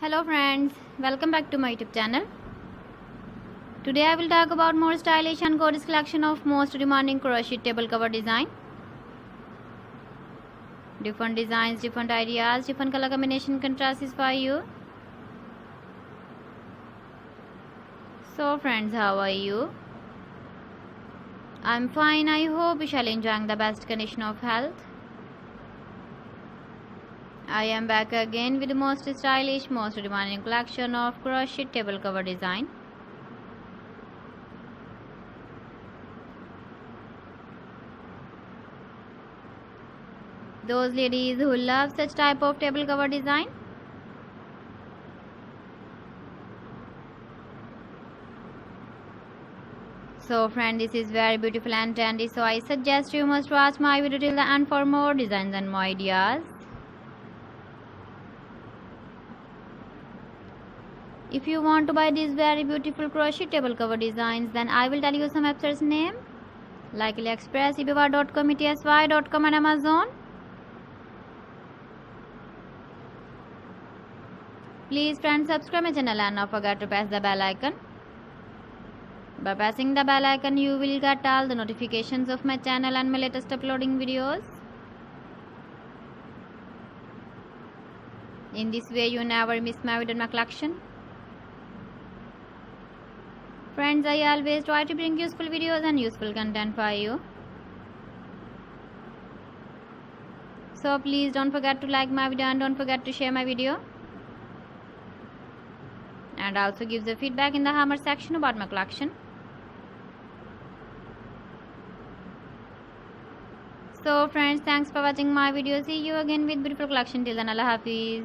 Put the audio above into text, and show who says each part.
Speaker 1: Hello friends, welcome back to my YouTube channel. Today I will talk about more stylish and gorgeous collection of most demanding crochet table cover design. Different designs, different ideas, different color combination contrasts for you. So friends, how are you? I'm fine. I hope you shall enjoying the best condition of health. I am back again with the most stylish, most demanding collection of crochet table cover design. Those ladies who love such type of table cover design, so friend, this is very beautiful and trendy, so I suggest you must watch my video till the end for more designs and more ideas. If you want to buy these very beautiful crochet table cover designs, then I will tell you some websites name like AliExpress, eBay.com, ETSY.com and Amazon. Please friends, subscribe my channel and not forget to press the bell icon. By pressing the bell icon, you will get all the notifications of my channel and my latest uploading videos. In this way, you never miss my video in my collection. Friends, I always try to bring useful videos and useful content for you. So please don't forget to like my video and don't forget to share my video. And also give the feedback in the comment section about my collection. So friends, thanks for watching my video. See you again with beautiful collection. Till then, Allah Hafiz.